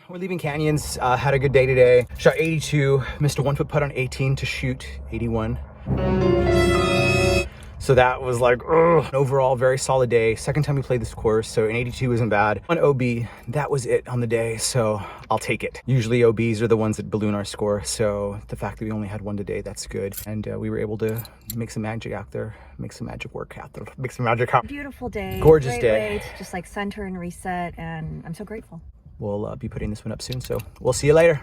We're leaving Canyons. Had a good day today. Shot 82, missed a 1 foot putt on 18 to shoot 81. So that was like, ugh. Overall, very solid day. Second time we played this course, so an 82 isn't bad. On OB, that was it on the day, so I'll take it. Usually OBs are the ones that balloon our score, so the fact that we only had one today, that's good. And we were able to make some magic out there, make some magic work out there, make some magic happen. Beautiful day. Gorgeous great day. Way to just like center and reset, and I'm so grateful. We'll be putting this one up soon, so we'll see you later.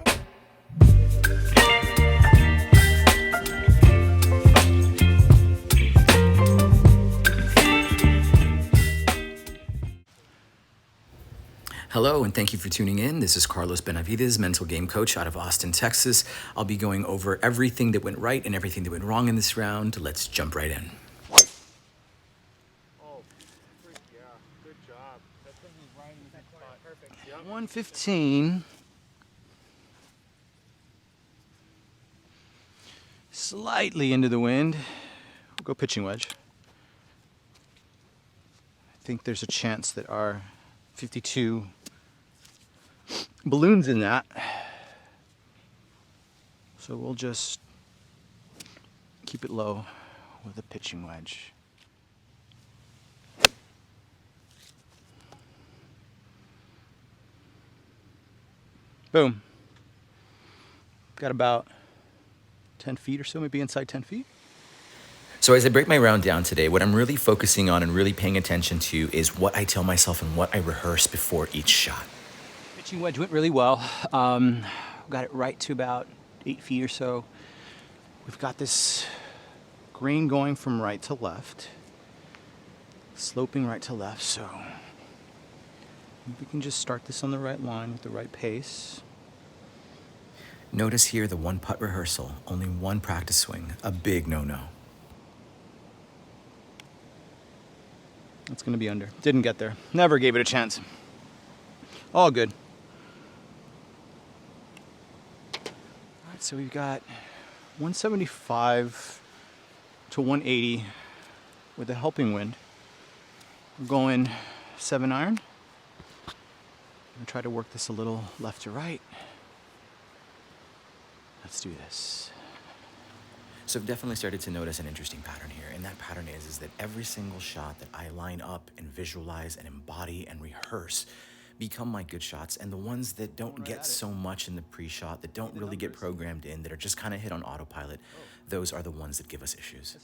Hello, and thank you for tuning in. This is Carlos Benavides, mental game coach out of Austin, Texas. I'll be going over everything that went right and everything that went wrong in this round. Let's jump right in. Oh, yeah, good job. That thing is right in that spot. Perfect. Yep. 115. Slightly into the wind. We'll go pitching wedge. I think there's a chance that our 52 balloons in that. So we'll just keep it low with a pitching wedge. Boom. Got about 10 feet or so, maybe inside 10 feet. So as I break my round down today, what I'm really focusing on and really paying attention to is what I tell myself and what I rehearse before each shot. Pitching wedge went really well. Got it right to about 8 feet or so. We've got this green going from right to left, sloping right to left, so we can just start this on the right line with the right pace. Notice here the one putt rehearsal, only one practice swing, a big no-no. It's gonna be under. Didn't get there. Never gave it a chance. All good. All right, so we've got 175 to 180 with a helping wind. We're going 7-iron. I'm gonna try to work this a little left to right. Let's do this. So I've definitely started to notice an interesting pattern here, and that pattern is that every single shot that I line up and visualize and embody and rehearse become my good shots, and the ones that don't get so much in the pre-shot, that don't really get programmed in, that are just kind of hit on autopilot, those are the ones that give us issues.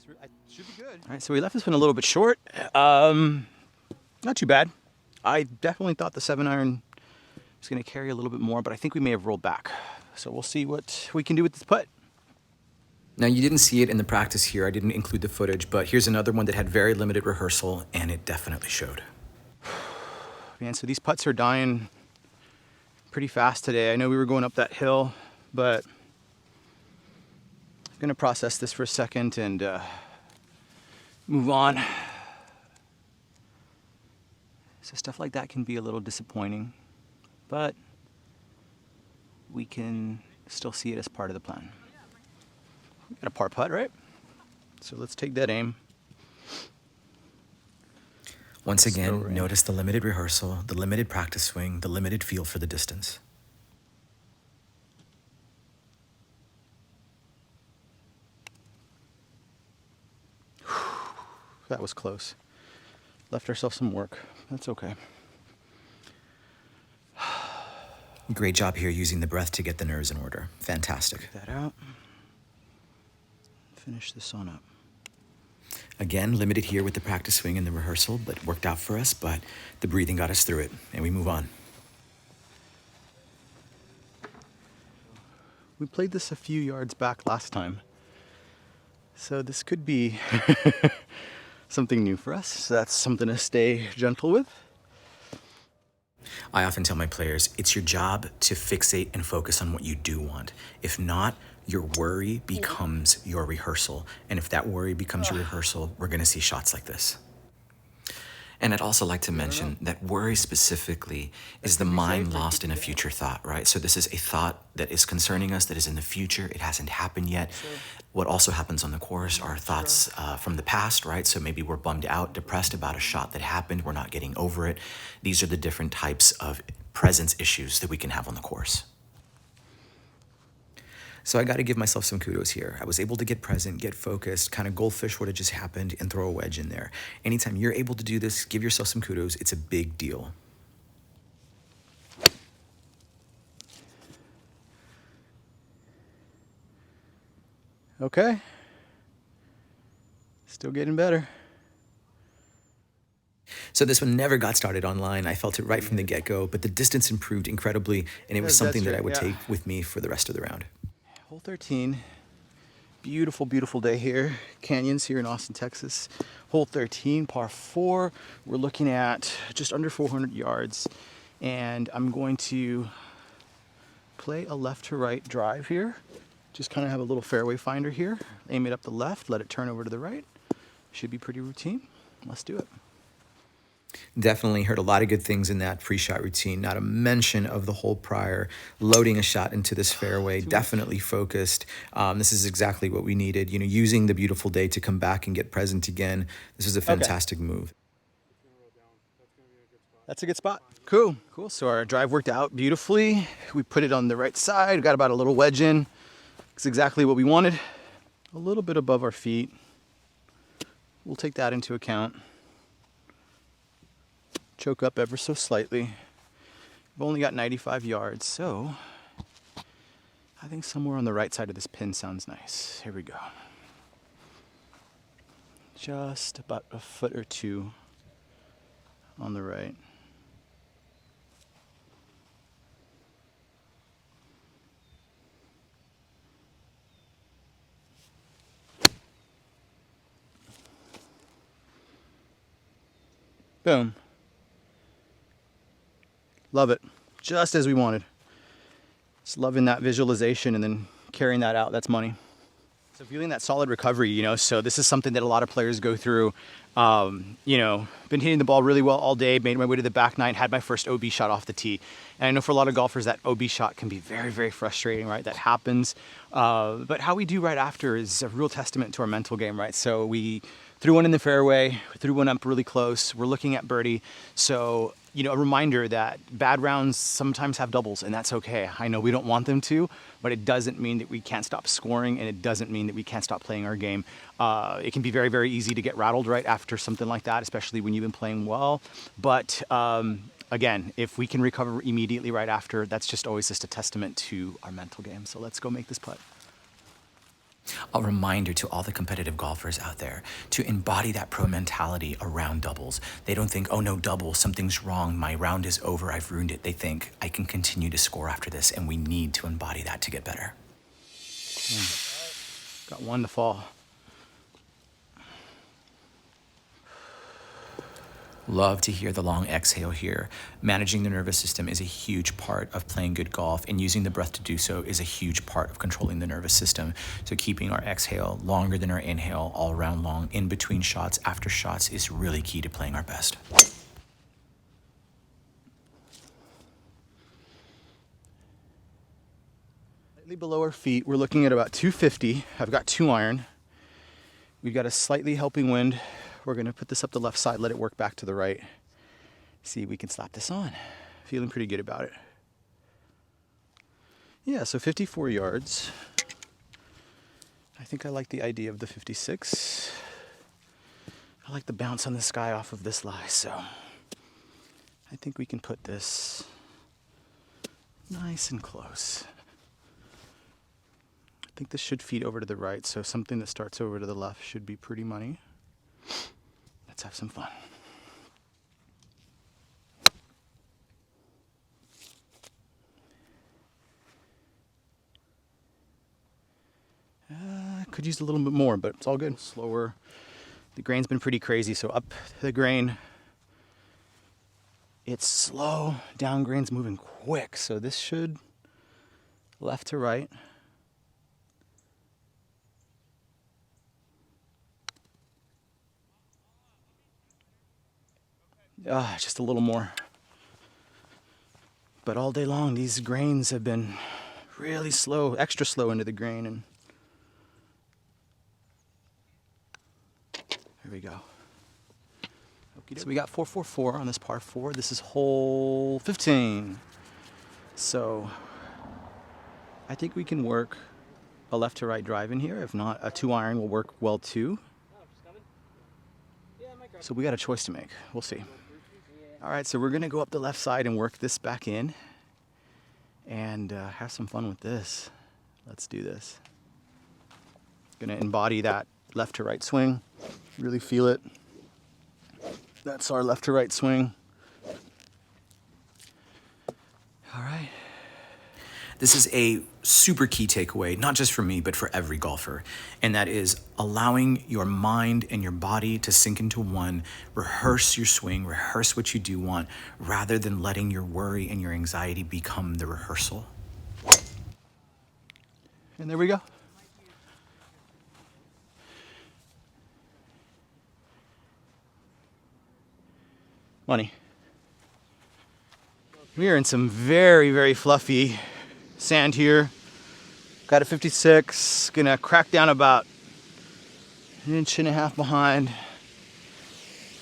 Should be good. All right, so we left this one a little bit short. Not too bad. I definitely thought the 7-iron was going to carry a little bit more, but I think we may have rolled back. So we'll see what we can do with this putt. Now, you didn't see it in the practice here. I didn't include the footage, but here's another one that had very limited rehearsal, and it definitely showed. Man, so these putts are dying pretty fast today. I know we were going up that hill, but I'm gonna process this for a second and move on. So stuff like that can be a little disappointing, but we can still see it as part of the plan. Got a par putt, right? So let's take that aim. Once again, notice the limited rehearsal, the limited practice swing, the limited feel for the distance. That was close. Left ourselves some work. That's okay. Great job here using the breath to get the nerves in order. Fantastic. Get that out. Finish this on up. Again, limited here with the practice swing and the rehearsal, but worked out for us, but the breathing got us through it, and we move on. We played this a few yards back last time, so this could be something new for us. So that's something to stay gentle with. I often tell my players, it's your job to fixate and focus on what you do want. If not, your worry becomes your rehearsal. And if that worry becomes your rehearsal, we're gonna see shots like this. And I'd also like to mention that worry specifically is the mind lost in a future thought, right? So this is a thought that is concerning us, that is in the future. It hasn't happened yet. What also happens on the course are thoughts from the past, right? So maybe we're bummed out, depressed about a shot that happened. We're not getting over it. These are the different types of presence issues that we can have on the course. So I got to give myself some kudos here. I was able to get present, get focused, kind of goldfish what had just happened and throw a wedge in there. Anytime you're able to do this, give yourself some kudos. It's a big deal. Okay. Still getting better. So this one never got started online. I felt it right from the get-go, but the distance improved incredibly, and it was something that I would take with me for the rest of the round. Hole 13. Beautiful, beautiful day here. Canyons here in Austin, Texas. Hole 13, par 4. We're looking at just under 400 yards, and I'm going to play a left to right drive here. Just kind of have a little fairway finder here. Aim it up the left, let it turn over to the right. Should be pretty routine. Let's do it. Definitely heard a lot of good things in that pre-shot routine. Not a mention of the hole prior, loading a shot into this fairway, definitely focused. This is exactly what we needed. You know, using the beautiful day to come back and get present again. This was a fantastic move. That's a good spot. Cool. So our drive worked out beautifully. We put it on the right side, got about a little wedge in. It's exactly what we wanted. A little bit above our feet. We'll take that into account. Choke up ever so slightly. We've only got 95 yards, so I think somewhere on the right side of this pin sounds nice. Here we go. Just about a foot or two on the right. Boom. Love it. Just as we wanted. Just loving that visualization and then carrying that out. That's money. So feeling that solid recovery, you know, so this is something that a lot of players go through. You know, been hitting the ball really well all day, made my way to the back nine, had my first OB shot off the tee. And I know for a lot of golfers that OB shot can be very, very frustrating, right? That happens. But how we do right after is a real testament to our mental game, right? So we threw one in the fairway, threw one up really close. We're looking at birdie. So, you know, a reminder that bad rounds sometimes have doubles, and that's okay. I know we don't want them to, but it doesn't mean that we can't stop scoring, and it doesn't mean that we can't stop playing our game. It can be very, very easy to get rattled right after something like that, especially when you've been playing well. But again, if we can recover immediately right after, that's just always just a testament to our mental game. So let's go make this putt. A reminder to all the competitive golfers out there to embody that pro mentality around doubles. They don't think, oh no, double, something's wrong, my round is over, I've ruined it. They think, I can continue to score after this, and we need to embody that to get better. Got one to fall. Love to hear the long exhale here. Managing the nervous system is a huge part of playing good golf, and using the breath to do so is a huge part of controlling the nervous system. So keeping our exhale longer than our inhale all round long, in between shots, after shots, is really key to playing our best. Slightly below our feet, we're looking at about 250. I've got 2-iron. We've got a slightly helping wind. We're gonna put this up the left side, let it work back to the right. See if we can slap this on. Feeling pretty good about it. Yeah, so 54 yards. I think I like the idea of the 56. I like the bounce on the sky off of this lie, so I think we can put this nice and close. I think this should feed over to the right, so something that starts over to the left should be pretty money. Let's have some fun. Could use a little bit more, but it's all good. Slower. The grain's been pretty crazy, so up the grain. It's slow. Down grain's moving quick, so this should left to right. Just a little more. But all day long, these grains have been really slow, extra slow into the grain, and here we go. So we got 444 on this par 4. This is hole 15. So I think we can work a left to right drive in here. If not, a 2-iron will work well too. So we got a choice to make. We'll see. All right, so we're gonna go up the left side and work this back in and have some fun with this. Let's do this. Gonna embody that left to right swing. Really feel it. That's our left to right swing. All right. This is a super key takeaway, not just for me, but for every golfer. And that is allowing your mind and your body to sink into one, rehearse your swing, rehearse what you do want, rather than letting your worry and your anxiety become the rehearsal. And there we go. Money. We are in some very, very fluffy sand here. Got a 56, gonna crack down about 1.5 inches behind.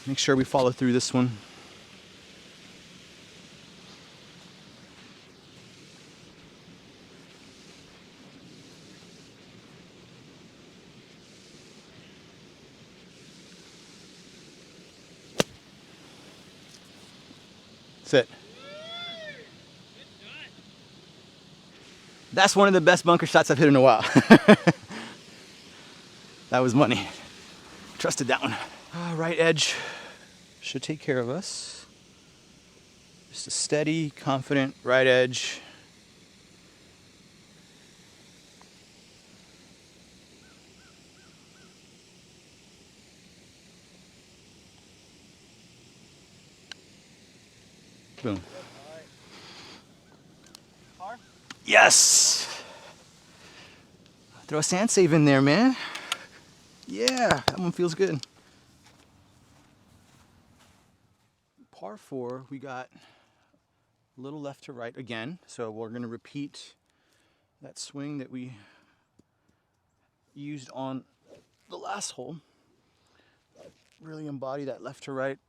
Make sure we follow through this one. Sit. That's one of the best bunker shots I've hit in a while. That was money. Trusted that one. Right edge should take care of us. Just a steady, confident right edge. Boom. Yes! Throw a sand save in there, man. Yeah, that one feels good. Par 4, we got a little left to right again. So we're gonna repeat that swing that we used on the last hole. Really embody that left to right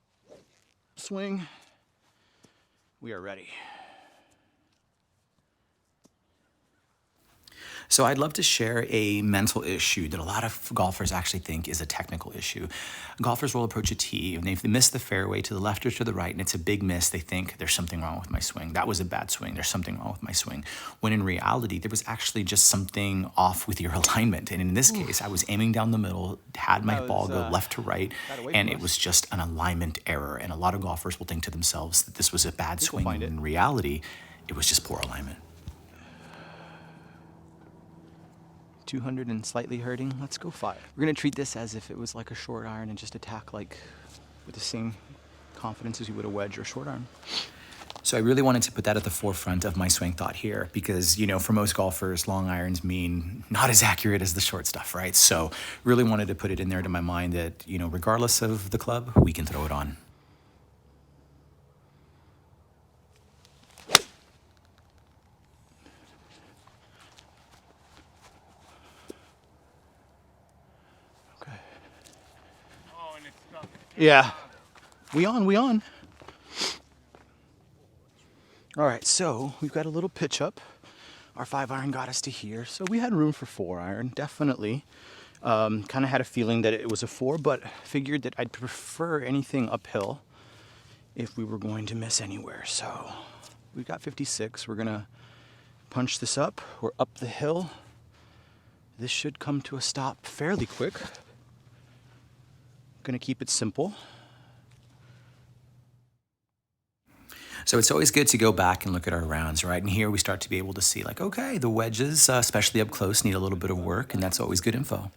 swing. We are ready. So I'd love to share a mental issue that a lot of golfers actually think is a technical issue. Golfers will approach a tee, and if they miss the fairway to the left or to the right, and it's a big miss, they think there's something wrong with my swing. That was a bad swing. There's something wrong with my swing. When in reality, there was actually just something off with your alignment. And in this case, I was aiming down the middle, had my ball go left to right, and it was just an alignment error. And a lot of golfers will think to themselves that this was a bad swing. And in reality, it was just poor alignment. 200 and slightly hurting. Let's go 5. We're gonna treat this as if it was like a short iron and just attack like with the same confidence as you would a wedge or short iron. So I really wanted to put that at the forefront of my swing thought here because, you know, for most golfers, long irons mean not as accurate as the short stuff, right? So really wanted to put it in there to my mind that, you know, regardless of the club, we can throw it on. Yeah. We on. All right, so we've got a little pitch up. Our 5-iron got us to here. So we had room for 4-iron, definitely. Kind of had a feeling that it was a 4, but figured that I'd prefer anything uphill if we were going to miss anywhere. So we've got 56. We're gonna punch this up. We're up the hill. This should come to a stop fairly quick. Gonna keep it simple. So it's always good to go back and look at our rounds, right? And here we start to be able to see like, okay, the wedges, especially up close, need a little bit of work, and that's always good info.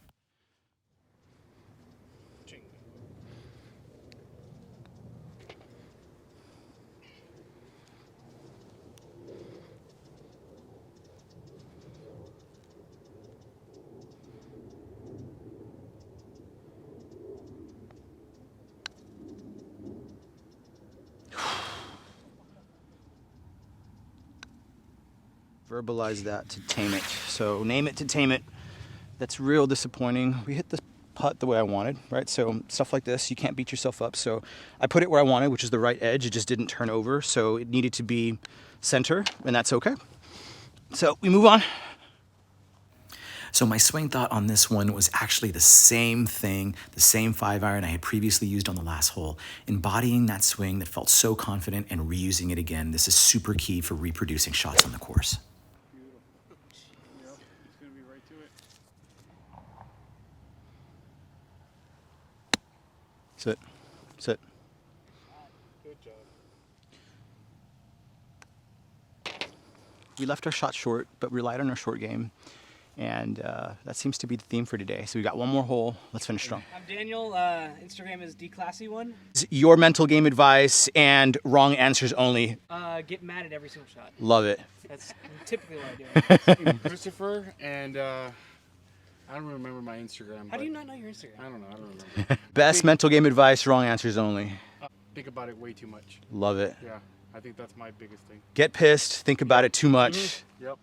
Verbalize that to tame it. So name it to tame it. That's real disappointing. We hit the putt the way I wanted, right? So stuff like this, you can't beat yourself up. So I put it where I wanted, which is the right edge. It just didn't turn over, so it needed to be center, and that's okay. So we move on. So my swing thought on this one was actually the same thing, the same 5-iron I had previously used on the last hole. Embodying that swing that felt so confident and reusing it again. This is super key for reproducing shots on the course. Beautiful. Yep, it's gonna be right to it. Sit, sit. Good job. We left our shot short, but relied on our short game. And that seems to be the theme for today. So we got one more hole. Let's finish strong. I'm Daniel. Instagram is dclassy1. Your mental game advice and wrong answers only. Get mad at every single shot. Love it. That's typically what I do. Christopher, and I don't remember my Instagram. How do but you not know your Instagram? I don't know. I don't remember. Best mental game advice, wrong answers only. Think about it way too much. Love it. Yeah, I think that's my biggest thing. Get pissed, think about it too much. Yep.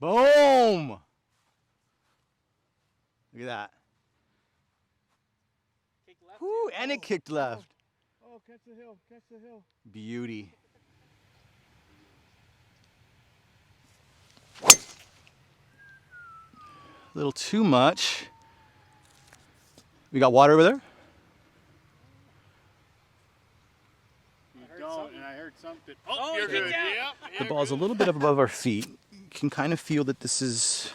Boom! Look at that. Woo, and it kicked left. Oh, catch the hill. Catch the hill. Beauty. A little too much. We got water over there? You don't, and I heard something. Oh, you're you kicked good. out. Yep. The ball's a little bit up above our feet. You can kind of feel that this is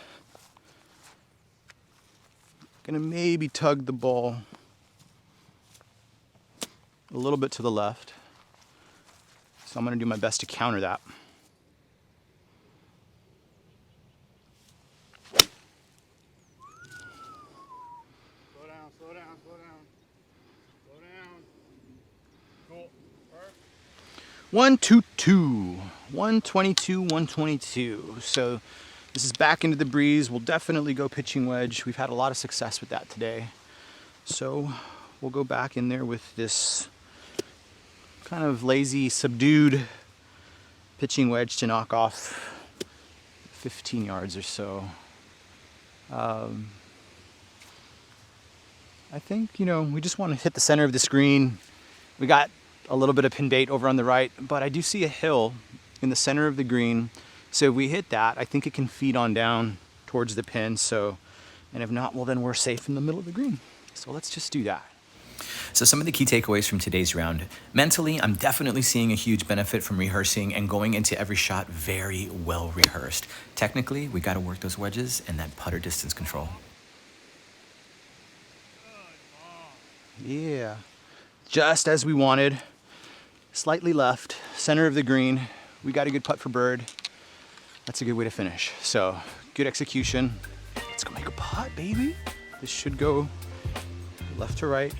gonna maybe tug the ball a little bit to the left. So I'm gonna do my best to counter that. Slow down, slow down, slow down. Slow down. Cool. Perfect. 1-2-2. 122, 122. So this is back into the breeze. We'll definitely go pitching wedge. We've had a lot of success with that today. So we'll go back in there with this kind of lazy, subdued pitching wedge to knock off 15 yards or so. I think, you know, we just want to hit the center of the screen. We got a little bit of pin bait over on the right, but I do see a hill in the center of the green. So if we hit that, I think it can feed on down towards the pin. So, and if not, well, then we're safe in the middle of the green. So let's just do that. So some of the key takeaways from today's round. Mentally, I'm definitely seeing a huge benefit from rehearsing and going into every shot very well rehearsed. Technically, we got to work those wedges and that putter distance control. Yeah, just as we wanted. Slightly left, center of the green. We got a good putt for bird. That's a good way to finish. So good execution. Let's go make a putt, baby. This should go left to right.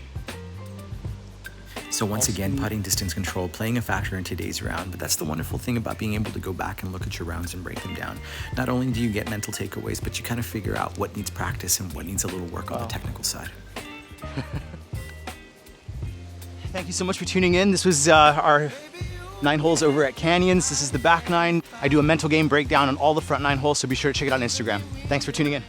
So once again, putting distance control playing a factor in today's round, but that's the wonderful thing about being able to go back and look at your rounds and break them down. Not only do you get mental takeaways, but you kind of figure out what needs practice and what needs a little work on the technical side. Thank you so much for tuning in. This was our 9 holes over at Canyons. This is the back 9. I do a mental game breakdown on all the front 9 holes, so be sure to check it out on Instagram. Thanks for tuning in.